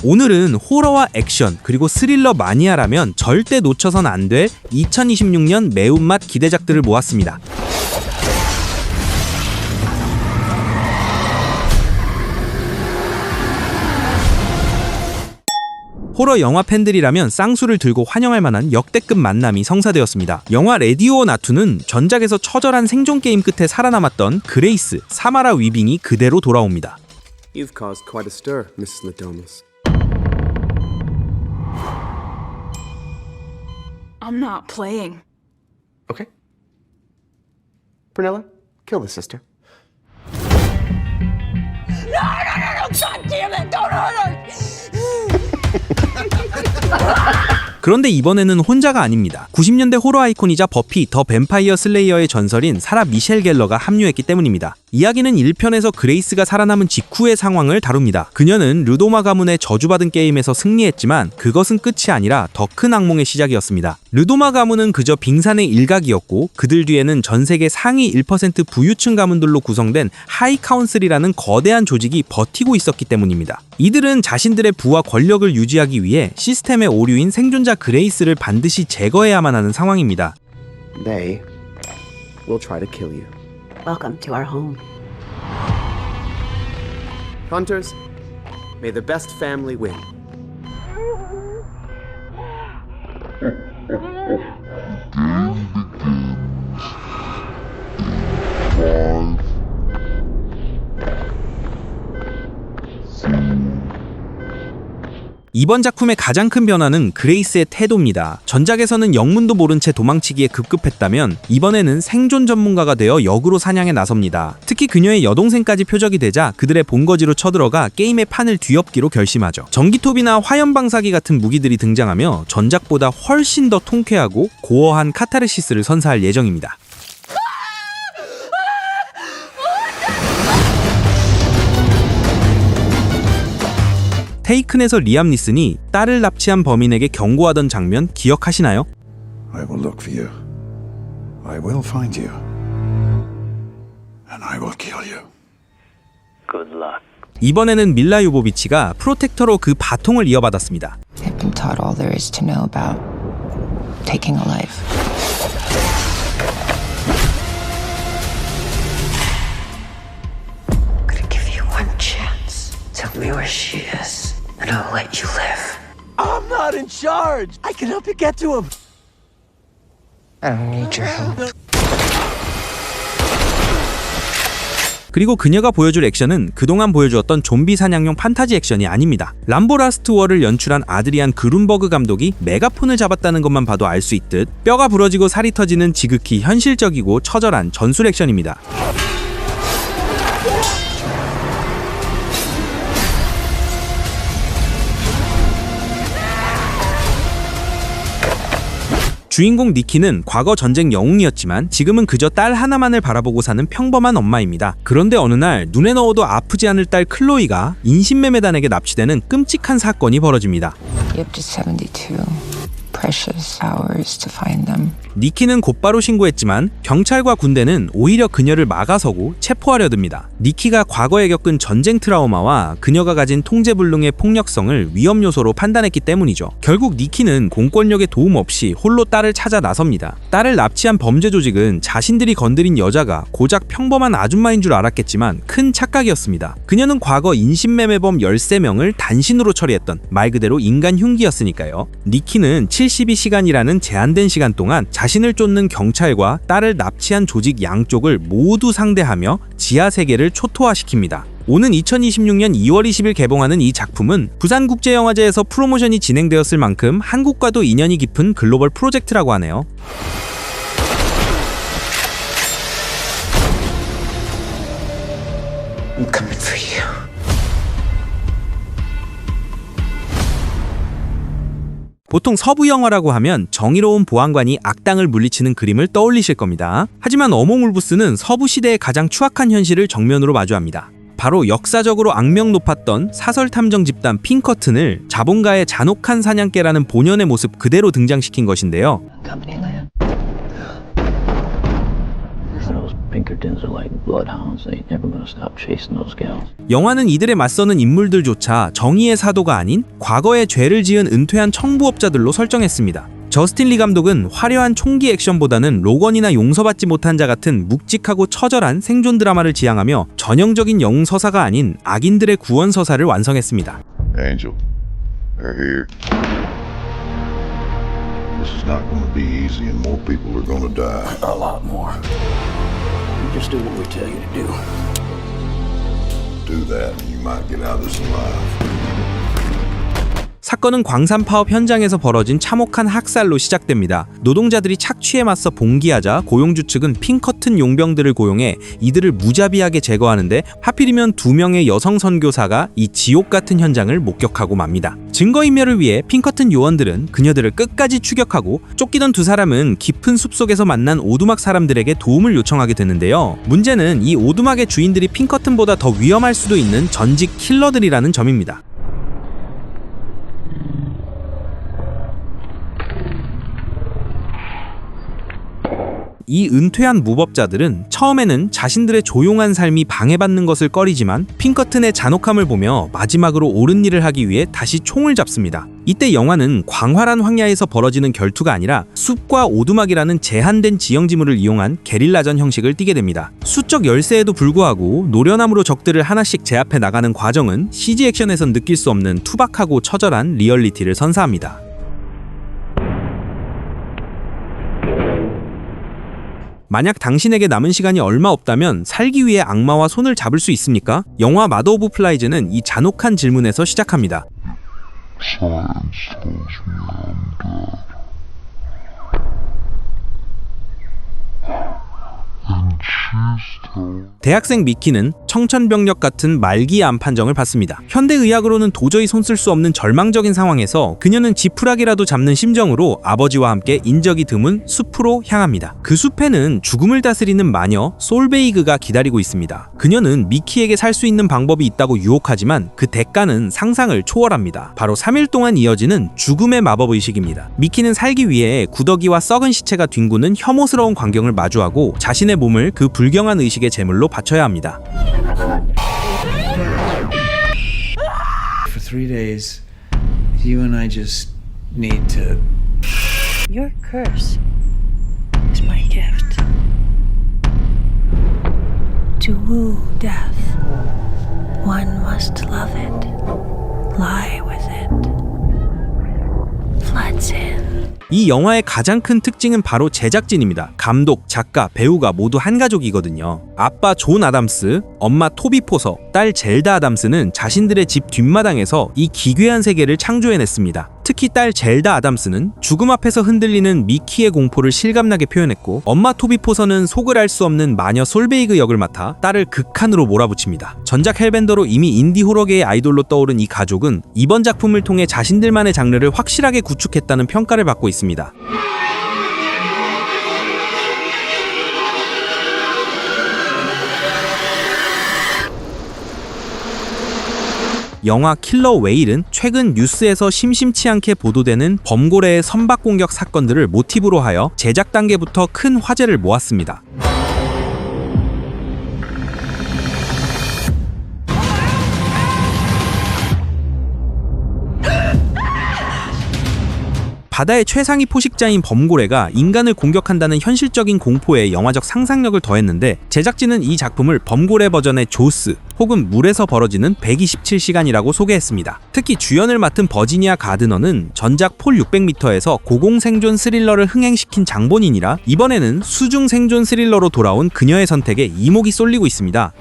오늘은 호러와 액션 그리고 스릴러 마니아라면 절대 놓쳐선 안 될 2026년 매운맛 기대작들을 모았습니다. 호러 영화 팬들이라면 쌍수를 들고 환영할 만한 역대급 만남이 성사되었습니다. 영화 레디 오어 나투는 전작에서 처절한 생존 게임 끝에 살아남았던 그레이스, 사마라 위빙이 그대로 돌아옵니다. You've caused quite a stir, Mrs. Ladomus. I'm not playing. Okay. Brunella, kill the sister. No! God damn it! Don't hurt her! 그런데 이번에는 혼자가 아닙니다. 90년대 호러 아이콘이자 버피 더 뱀파이어 슬레이어의 전설인 사라 미셸 갤러가 합류했기 때문입니다. 이야기는 1편에서 그레이스가 살아남은 직후의 상황을 다룹니다. 그녀는 르도마 가문의 저주받은 게임에서 승리했지만 그것은 끝이 아니라 더 큰 악몽의 시작이었습니다. 르도마 가문은 그저 빙산의 일각이었고 그들 뒤에는 전 세계 상위 1% 부유층 가문들로 구성된 하이 카운슬이라는 거대한 조직이 버티고 있었기 때문입니다. 이들은 자신들의 부와 권력을 유지하기 위해 시스템의 오류인 생존자 그레이스를 반드시 제거해야만 하는 상황입니다. They will try to kill you. Welcome to our home. Hunters, may the best family win. 이번 작품의 가장 큰 변화는 그레이스의 태도입니다. 전작에서는 영문도 모른 채 도망치기에 급급했다면 이번에는 생존 전문가가 되어 역으로 사냥에 나섭니다. 특히 그녀의 여동생까지 표적이 되자 그들의 본거지로 쳐들어가 게임의 판을 뒤엎기로 결심하죠. 전기톱이나 화염방사기 같은 무기들이 등장하며 전작보다 훨씬 더 통쾌하고 고어한 카타르시스를 선사할 예정입니다. 테이큰에서 리암 니슨이 딸을 납치한 범인에게 경고하던 장면 기억하시나요? I will look for you. I will find you. And I will kill you. Good luck. 이번에는 밀라 요보비치가 프로텍터로 그 바통을 이어받았습니다. I've been taught all there is to know about taking a life. I'm gonna give you one chance. Tell me where she is, and I'll let you live. I'm not in charge. I can help you get to him. I don't need your help. 그리고 그녀가 보여줄 액션은 그동안 보여주었던 좀비 사냥용 판타지 액션이 아닙니다. 람보 라스트 워를 연출한 아드리안 그룬버그 감독이 메가폰을 잡았다는 것만 봐도 알 수 있듯 뼈가 부러지고 살이 터지는 지극히 현실적이고 처절한 전술 액션입니다. 주인공 니키는 과거 전쟁 영웅이었지만 지금은 그저 딸 하나만을 바라보고 사는 평범한 엄마입니다. 그런데 어느 날 눈에 넣어도 아프지 않을 딸 클로이가 인신매매단에게 납치되는 끔찍한 사건이 벌어집니다. You have to 72 precious hours to find them. 니키는 곧바로 신고했지만 경찰과 군대는 오히려 그녀를 막아서고 체포하려 듭니다. 니키가 과거에 겪은 전쟁 트라우마와 그녀가 가진 통제불능의 폭력성을 위험 요소로 판단했기 때문이죠. 결국 니키는 공권력의 도움 없이 홀로 딸을 찾아 나섭니다. 딸을 납치한 범죄 조직은 자신들이 건드린 여자가 고작 평범한 아줌마인 줄 알았겠지만 큰 착각이었습니다. 그녀는 과거 인신매매범 13명을 단신으로 처리했던 말 그대로 인간 흉기였으니까요. 니키는 72시간이라는 제한된 시간 동안 자신을 쫓는 경찰과 딸을 납치한 조직 양쪽을 모두 상대하며 지하 세계를 초토화시킵니다. 오는 2026년 2월 20일 개봉하는 이 작품은 부산국제영화제에서 프로모션이 진행되었을 만큼 한국과도 인연이 깊은 글로벌 프로젝트라고 하네요. I'm coming for you. 보통 서부 영화라고 하면 정의로운 보안관이 악당을 물리치는 그림을 떠올리실 겁니다. 하지만 어몽울부스는 서부 시대의 가장 추악한 현실을 정면으로 마주합니다. 바로 역사적으로 악명 높았던 사설 탐정 집단 핑커튼을 자본가의 잔혹한 사냥개라는 본연의 모습 그대로 등장시킨 것인데요. Company land. Those Pinkertons are like bloodhounds. They ain't never gonna stop chasing those gals. 영화는 이들에 맞서는 인물들조차 정의의 사도가 아닌 과거에 죄를 지은 은퇴한 청부업자들로 설정했습니다. 저스틴 리 감독은 화려한 총기 액션보다는 로건이나 용서받지 못한 자 같은 묵직하고 처절한 생존 드라마를 지향하며 전형적인 영웅 서사가 아닌 악인들의 구원 서사를 완성했습니다. Angel, they're here. This is not going to be easy, and more people are going to die. A lot more. You just do what we tell you to do. Do that, and you might get out of this alive. 사건은 광산 파업 현장에서 벌어진 참혹한 학살로 시작됩니다. 노동자들이 착취에 맞서 봉기하자 고용주 측은 핑커튼 용병들을 고용해 이들을 무자비하게 제거하는데 하필이면 2명의 여성 선교사가 이 지옥 같은 현장을 목격하고 맙니다. 증거인멸을 위해 핑커튼 요원들은 그녀들을 끝까지 추격하고 쫓기던 2사람은 깊은 숲속에서 만난 오두막 사람들에게 도움을 요청하게 되는데요. 문제는 이 오두막의 주인들이 핑커튼보다 더 위험할 수도 있는 전직 킬러들이라는 점입니다. 이 은퇴한 무법자들은 처음에는 자신들의 조용한 삶이 방해받는 것을 꺼리지만 핑커튼의 잔혹함을 보며 마지막으로 옳은 일을 하기 위해 다시 총을 잡습니다. 이때 영화는 광활한 황야에서 벌어지는 결투가 아니라 숲과 오두막이라는 제한된 지형지물을 이용한 게릴라전 형식을 띠게 됩니다. 수적 열세에도 불구하고 노련함으로 적들을 하나씩 제압해 나가는 과정은 CG 액션에선 느낄 수 없는 투박하고 처절한 리얼리티를 선사합니다. 만약 당신에게 남은 시간이 얼마 없다면 살기 위해 악마와 손을 잡을 수 있습니까? 영화 마더 오브 플라이즈는 이 잔혹한 질문에서 시작합니다. 대학생 미키는 청천벽력 같은 말기 암 판정을 받습니다. 현대의학으로는 도저히 손쓸 수 없는 절망적인 상황에서 그녀는 지푸라기라도 잡는 심정으로 아버지와 함께 인적이 드문 숲으로 향합니다. 그 숲에는 죽음을 다스리는 마녀 솔베이그가 기다리고 있습니다. 그녀는 미키에게 살 수 있는 방법이 있다고 유혹하지만 그 대가는 상상을 초월합니다. 바로 3일 동안 이어지는 죽음의 마법의식입니다. 미키는 살기 위해 구더기와 썩은 시체가 뒹구는 혐오스러운 광경을 마주하고 자신의 몸을 그 불경한 의식의 제물로 바쳐야 합니다. For 3 days, you and I just need to. Your curse is my gift. To woo death, one must love it, lie with it. Floods in. 이 영화의 가장 큰 특징은 바로 제작진입니다. 감독, 작가, 배우가 모두 한 가족이거든요. 아빠 존 아담스, 엄마 토비 포서, 딸 젤다 아담스는 자신들의 집 뒷마당에서 이 기괴한 세계를 창조해냈습니다. 특히 딸 젤다 아담스는 죽음 앞에서 흔들리는 미키의 공포를 실감나게 표현했고, 엄마 토비 포서는 속을 알 수 없는 마녀 솔베이그 역을 맡아 딸을 극한으로 몰아붙입니다. 전작 헬벤더로 이미 인디 호러계의 아이돌로 떠오른 이 가족은 이번 작품을 통해 자신들만의 장르를 확실하게 구축했다는 평가를 받고 있습니다. 영화 킬러 웨일은 최근 뉴스에서 심심치 않게 보도되는 범고래의 선박 공격 사건들을 모티브로 하여 제작 단계부터 큰 화제를 모았습니다. 바다의 최상위 포식자인 범고래가 인간을 공격한다는 현실적인 공포에 영화적 상상력을 더했는데, 제작진은 이 작품을 범고래 버전의 조스 혹은 물에서 벌어지는 127시간이라고 소개했습니다. 특히 주연을 맡은 버지니아 가드너는 전작 폴 600m에서 고공생존 스릴러를 흥행시킨 장본인이라 이번에는 수중 생존 스릴러로 돌아온 그녀의 선택에 이목이 쏠리고 있습니다.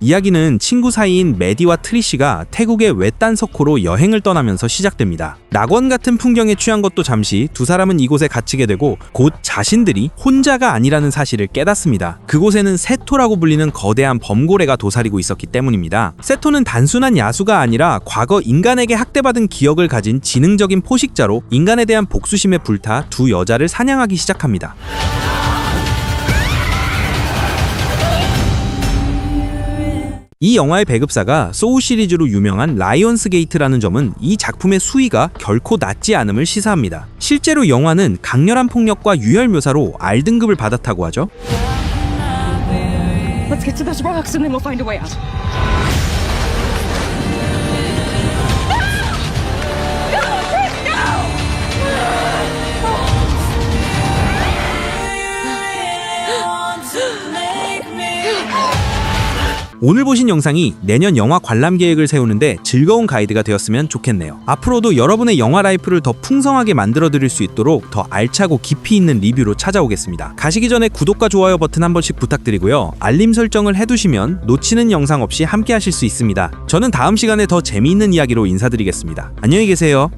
이야기는 친구 사이인 메디와 트리시가 태국의 외딴 석호로 여행을 떠나면서 시작됩니다. 낙원 같은 풍경에 취한 것도 잠시 두 사람은 이곳에 갇히게 되고 곧 자신들이 혼자가 아니라는 사실을 깨닫습니다. 그곳에는 세토라고 불리는 거대한 범고래가 도사리고 있었기 때문입니다. 세토는 단순한 야수가 아니라 과거 인간에게 학대받은 기억을 가진 지능적인 포식자로 인간에 대한 복수심에 불타 두 여자를 사냥하기 시작합니다. 이 영화의 배급사가 소우 시리즈로 유명한 라이온스 게이트라는 점은 이 작품의 수위가 결코 낮지 않음을 시사합니다. 실제로 영화는 강렬한 폭력과 유혈 묘사로 R등급을 받았다고 하죠. Let's get to those rocks and then we'll find a way out. 오늘 보신 영상이 내년 영화 관람 계획을 세우는데 즐거운 가이드가 되었으면 좋겠네요. 앞으로도 여러분의 영화 라이프를 더 풍성하게 만들어드릴 수 있도록 더 알차고 깊이 있는 리뷰로 찾아오겠습니다. 가시기 전에 구독과 좋아요 버튼 한 번씩 부탁드리고요. 알림 설정을 해두시면 놓치는 영상 없이 함께 하실 수 있습니다. 저는 다음 시간에 더 재미있는 이야기로 인사드리겠습니다. 안녕히 계세요.